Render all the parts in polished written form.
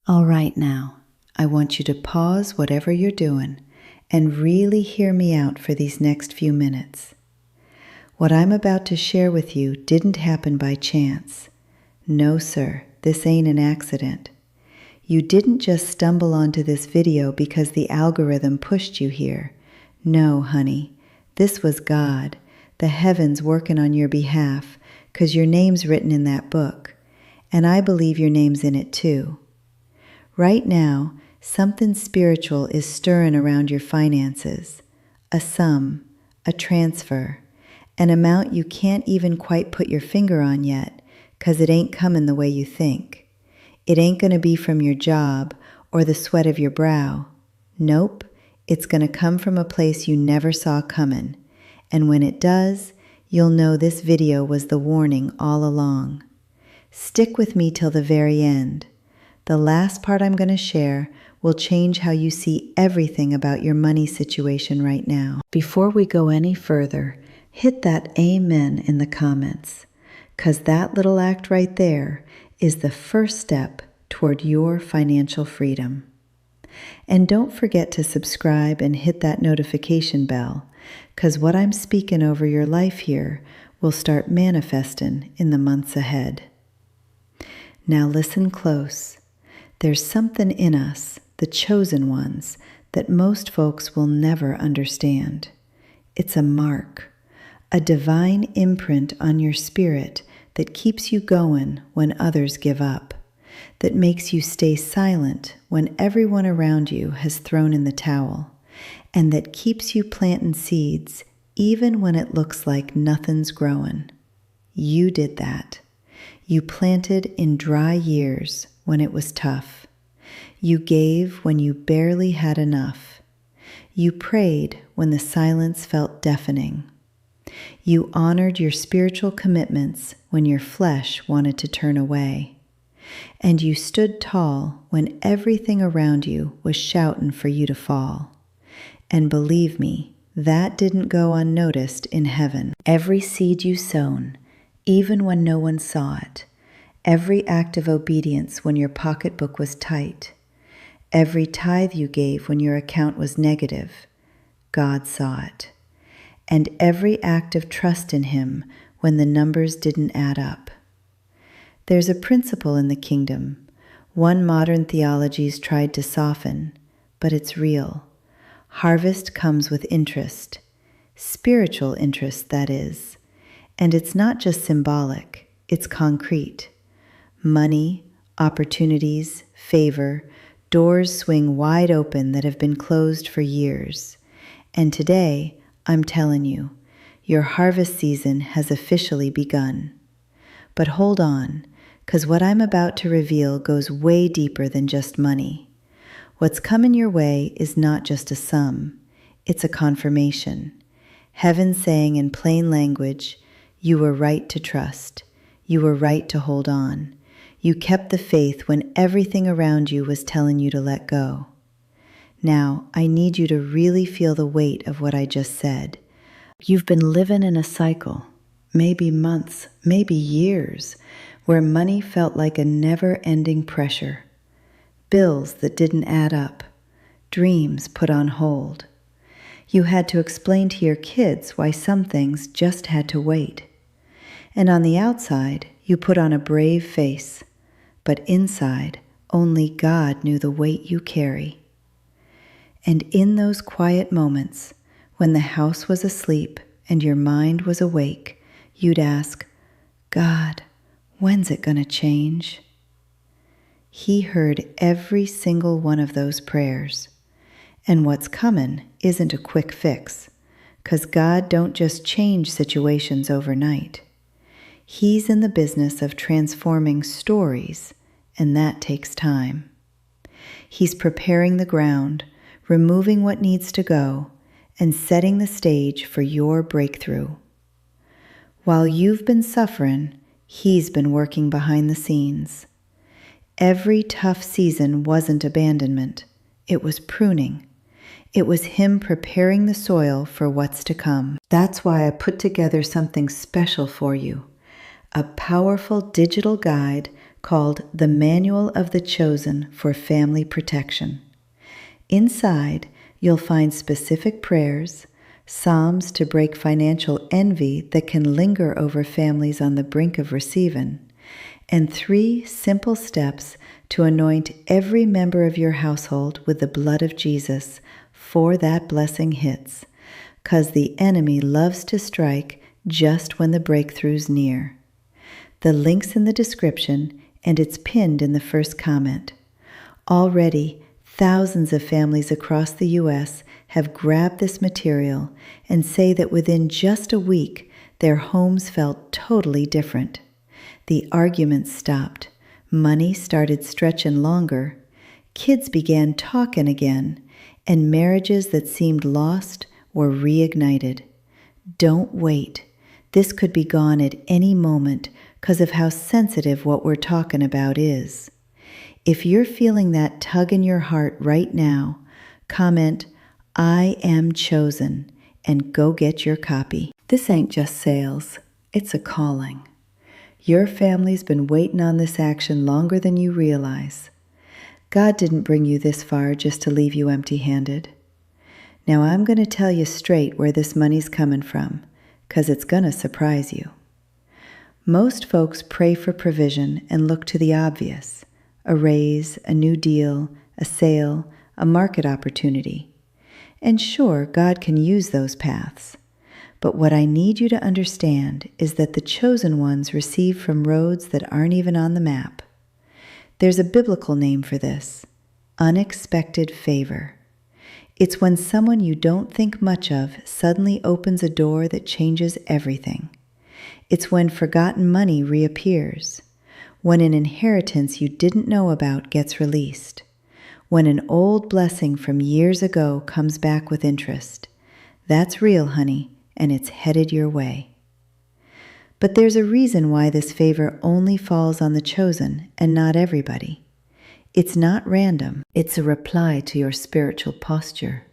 All right, now, I want you to pause whatever you're doing and really hear me out for these next few minutes. What I'm about to share with you didn't happen by chance. No, sir, this ain't an accident. You didn't just stumble onto this video because the algorithm pushed you here. No, honey, this was God, the heavens working on your behalf, 'cause your name's written in that book, and I believe your name's in it too. Right now, something spiritual is stirring around your finances. A sum, a transfer, an amount you can't even quite put your finger on yet, 'cause it ain't coming the way you think. It ain't going to be from your job or the sweat of your brow. Nope, it's going to come from a place you never saw coming. And when it does, you'll know this video was the warning all along. Stick with me till the very end. The last part I'm going to share will change how you see everything about your money situation right now. Before we go any further, hit that amen in the comments, 'cause that little act right there is the first step toward your financial freedom. And don't forget to subscribe and hit that notification bell, 'cause what I'm speaking over your life here will start manifesting in the months ahead. Now listen close. There's something in us, the chosen ones, that most folks will never understand. It's a mark, a divine imprint on your spirit that keeps you going when others give up, that makes you stay silent when everyone around you has thrown in the towel, and that keeps you planting seeds even when it looks like nothing's growing. You did that. You planted in dry years when it was tough. You gave when you barely had enough. You prayed when the silence felt deafening. You honored your spiritual commitments when your flesh wanted to turn away. And you stood tall when everything around you was shouting for you to fall. And believe me, that didn't go unnoticed in heaven. Every seed you sown, even when no one saw it, every act of obedience when your pocketbook was tight, every tithe you gave when your account was negative, God saw it. And every act of trust in Him when the numbers didn't add up. There's a principle in the kingdom, one modern theology's tried to soften, but it's real. Harvest comes with interest, spiritual interest, that is. And it's not just symbolic, it's concrete. Money, opportunities, favor, doors swing wide open that have been closed for years. And today, I'm telling you, your harvest season has officially begun. But hold on, 'cause what I'm about to reveal goes way deeper than just money. What's coming your way is not just a sum, it's a confirmation. Heaven saying in plain language, you were right to trust. You were right to hold on. You kept the faith when everything around you was telling you to let go. Now, I need you to really feel the weight of what I just said. You've been living in a cycle, maybe months, maybe years, where money felt like a never-ending pressure. Bills that didn't add up, dreams put on hold. You had to explain to your kids why some things just had to wait. And on the outside, you put on a brave face, but inside, only God knew the weight you carry. And in those quiet moments, when the house was asleep and your mind was awake, you'd ask, God, when's it going to change? He heard every single one of those prayers. And what's coming isn't a quick fix, 'cause God don't just change situations overnight. He's in the business of transforming stories, and that takes time. He's preparing the ground, removing what needs to go, and setting the stage for your breakthrough. While you've been suffering, He's been working behind the scenes. Every tough season wasn't abandonment, it was pruning. It was Him preparing the soil for what's to come. That's why I put together something special for you. A powerful digital guide called The Manual of the Chosen for Family Protection. Inside, you'll find specific prayers, psalms to break financial envy that can linger over families on the brink of receiving, and 3 simple steps to anoint every member of your household with the blood of Jesus for that blessing hits, 'cause the enemy loves to strike just when the breakthrough's near. The link's in the description, and it's pinned in the first comment. Already, thousands of families across the U.S. have grabbed this material and say that within just a week, their homes felt totally different. The arguments stopped, money started stretching longer, kids began talking again, and marriages that seemed lost were reignited. Don't wait. This could be gone at any moment because of how sensitive what we're talking about is. If you're feeling that tug in your heart right now, comment, "I am chosen," and go get your copy. This ain't just sales, it's a calling. Your family's been waiting on this action longer than you realize. God didn't bring you this far just to leave you empty-handed. Now I'm going to tell you straight where this money's coming from, 'cause it's going to surprise you. Most folks pray for provision and look to the obvious: a raise, a new deal, a sale, a market opportunity. And sure, God can use those paths. But what I need you to understand is that the chosen ones receive from roads that aren't even on the map. There's a biblical name for this: unexpected favor. It's when someone you don't think much of suddenly opens a door that changes everything. It's when forgotten money reappears, when an inheritance you didn't know about gets released, when an old blessing from years ago comes back with interest. That's real, honey, and it's headed your way. But there's a reason why this favor only falls on the chosen and not everybody. It's not random. It's a reply to your spiritual posture.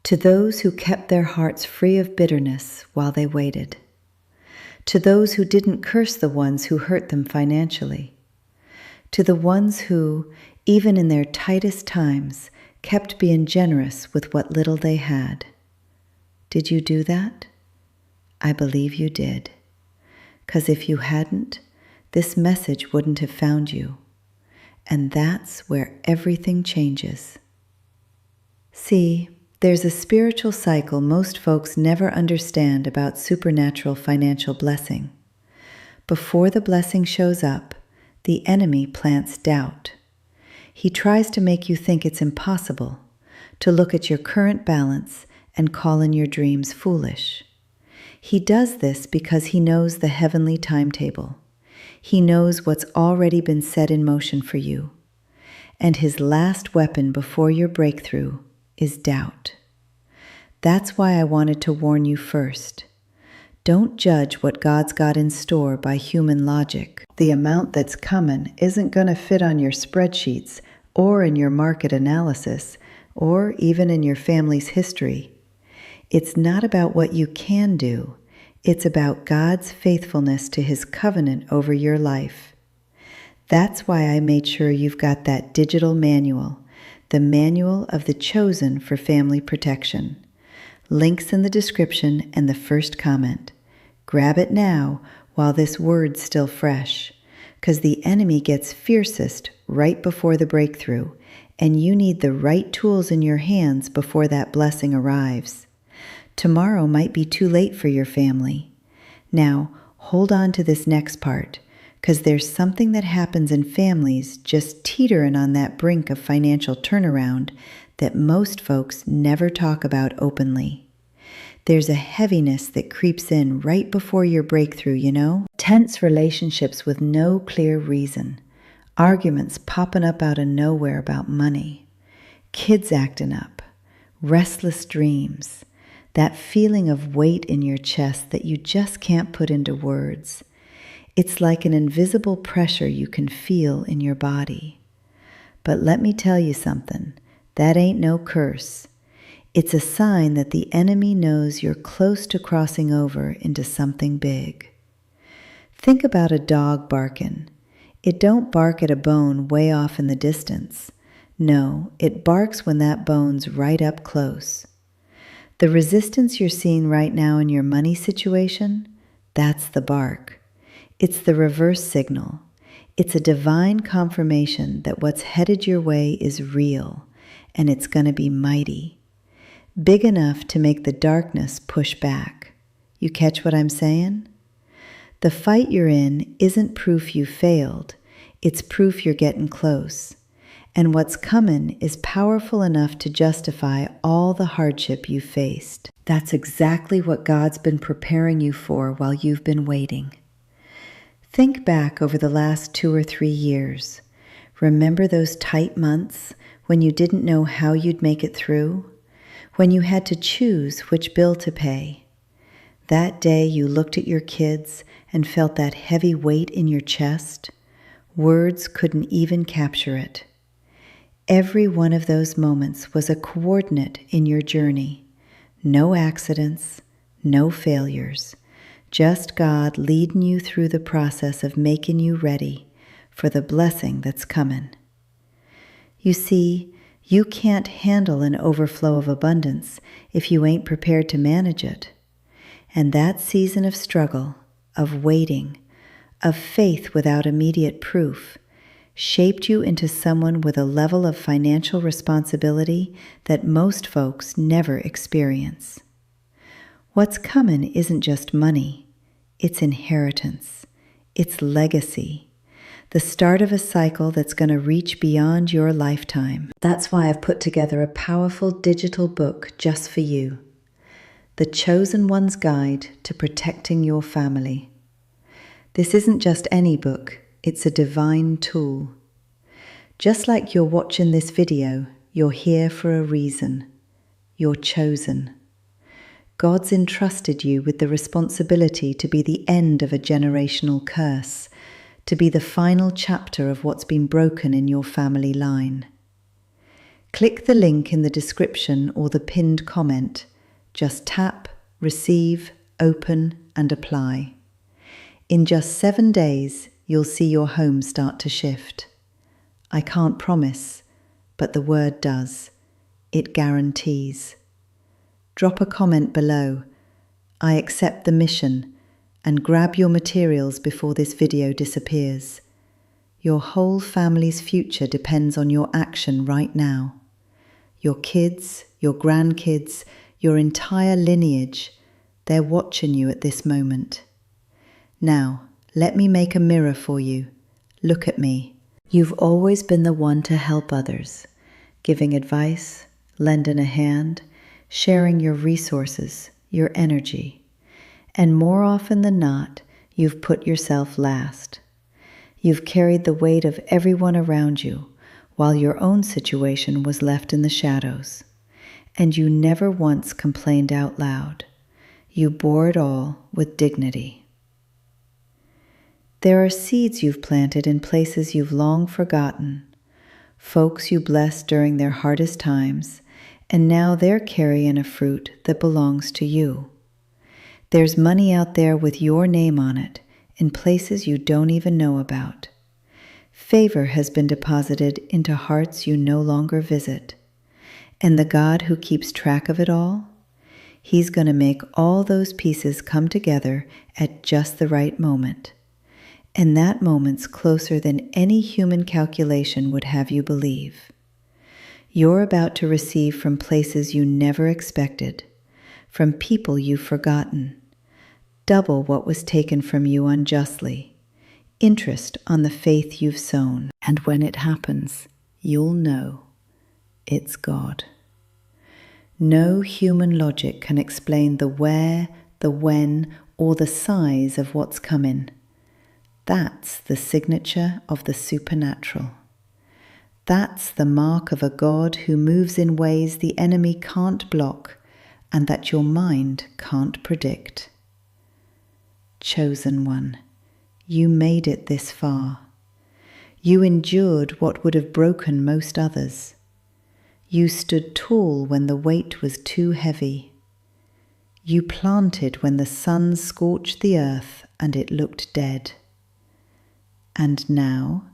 To those who kept their hearts free of bitterness while they waited. To those who didn't curse the ones who hurt them financially. To the ones who, even in their tightest times, kept being generous with what little they had. Did you do that? I believe you did. 'Cause if you hadn't, this message wouldn't have found you. And that's where everything changes. See, there's a spiritual cycle most folks never understand about supernatural financial blessing. Before the blessing shows up, the enemy plants doubt. He tries to make you think it's impossible, to look at your current balance and call in your dreams foolish. He does this because he knows the heavenly timetable. He knows what's already been set in motion for you. And his last weapon before your breakthrough is doubt. That's why I wanted to warn you first. Don't judge what God's got in store by human logic. The amount that's coming isn't going to fit on your spreadsheets or in your market analysis or even in your family's history. It's not about what you can do. It's about God's faithfulness to his covenant over your life. That's why I made sure you've got that digital manual, the Manual of the Chosen for Family Protection. Links in the description and the first comment. Grab it now while this word's still fresh, 'cause the enemy gets fiercest right before the breakthrough, and you need the right tools in your hands before that blessing arrives. Tomorrow might be too late for your family. Now, hold on to this next part, 'cause there's something that happens in families just teetering on that brink of financial turnaround that most folks never talk about openly. There's a heaviness that creeps in right before your breakthrough, you know? Tense relationships with no clear reason. Arguments popping up out of nowhere about money. Kids acting up. Restless dreams. That feeling of weight in your chest that you just can't put into words. It's like an invisible pressure you can feel in your body. But let me tell you something. That ain't no curse. It's a sign that the enemy knows you're close to crossing over into something big. Think about a dog barking. It don't bark at a bone way off in the distance. No, it barks when that bone's right up close. The resistance you're seeing right now in your money situation, that's the bark. It's the reverse signal. It's a divine confirmation that what's headed your way is real, and it's going to be mighty. Big enough to make the darkness push back. You catch what I'm saying? The fight you're in isn't proof you failed. It's proof you're getting close. And what's coming is powerful enough to justify all the hardship you faced. That's exactly what God's been preparing you for while you've been waiting. Think back over the last 2 or 3 years. Remember those tight months when you didn't know how you'd make it through? When you had to choose which bill to pay? That day you looked at your kids and felt that heavy weight in your chest? Words couldn't even capture it. Every one of those moments was a coordinate in your journey. No accidents, no failures. Just God leading you through the process of making you ready for the blessing that's coming. You see, you can't handle an overflow of abundance if you ain't prepared to manage it. And that season of struggle, of waiting, of faith without immediate proof, shaped you into someone with a level of financial responsibility that most folks never experience. What's coming isn't just money, it's inheritance, it's legacy, the start of a cycle that's going to reach beyond your lifetime. That's why I've put together a powerful digital book just for you, The Chosen One's Guide to Protecting Your Family. This isn't just any book, it's a divine tool. Just like you're watching this video, you're here for a reason. You're chosen. God's entrusted you with the responsibility to be the end of a generational curse, to be the final chapter of what's been broken in your family line. Click the link in the description or the pinned comment. Just tap, receive, open, and apply. In just 7 days, you'll see your home start to shift. I can't promise, but the word does. It guarantees. Drop a comment below. I accept the mission, and grab your materials before this video disappears. Your whole family's future depends on your action right now. Your kids, your grandkids, your entire lineage, they're watching you at this moment. Now, let me make a mirror for you. Look at me. You've always been the one to help others, giving advice, lending a hand, sharing your resources, your energy. And more often than not, you've put yourself last. You've carried the weight of everyone around you, while your own situation was left in the shadows. And you never once complained out loud. You bore it all with dignity. There are seeds you've planted in places you've long forgotten, folks you blessed during their hardest times, and now they're carrying a fruit that belongs to you. There's money out there with your name on it, in places you don't even know about. Favor has been deposited into hearts you no longer visit. And the God who keeps track of it all, He's going to make all those pieces come together at just the right moment. And that moment's closer than any human calculation would have you believe. You're about to receive from places you never expected, from people you've forgotten, double what was taken from you unjustly, interest on the faith you've sown. And when it happens, you'll know it's God. No human logic can explain the where, the when, or the size of what's coming. That's the signature of the supernatural. That's the mark of a God who moves in ways the enemy can't block and that your mind can't predict. Chosen one, you made it this far. You endured what would have broken most others. You stood tall when the weight was too heavy. You planted when the sun scorched the earth and it looked dead. And now,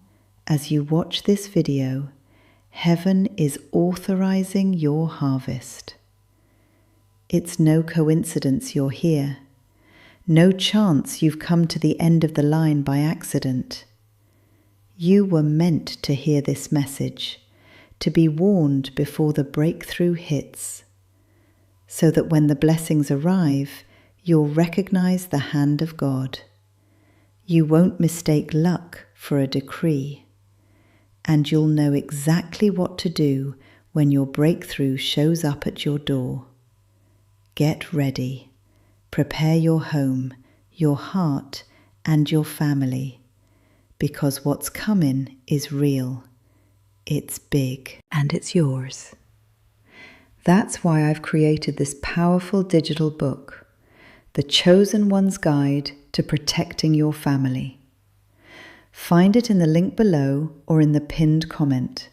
as you watch this video, heaven is authorizing your harvest. It's no coincidence you're here. No chance you've come to the end of the line by accident. You were meant to hear this message, to be warned before the breakthrough hits, so that when the blessings arrive, you'll recognize the hand of God. You won't mistake luck for a decree, and you'll know exactly what to do when your breakthrough shows up at your door. Get ready. Prepare your home, your heart, and your family, because what's coming is real. It's big, and it's yours. That's why I've created this powerful digital book, The Chosen One's Guide to Protecting Your Family. Find it in the link below or in the pinned comment.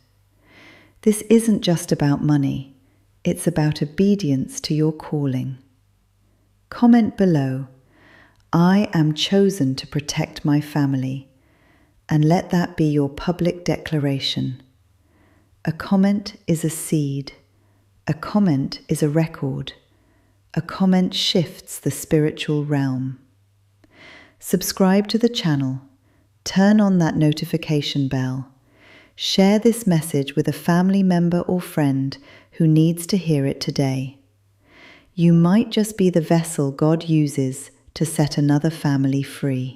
This isn't just about money, it's about obedience to your calling. Comment below, "I am chosen to protect my family," and let that be your public declaration. A comment is a seed. A comment is a record. A comment shifts the spiritual realm. Subscribe to the channel. Turn on that notification bell. Share this message with a family member or friend who needs to hear it today. You might just be the vessel God uses to set another family free.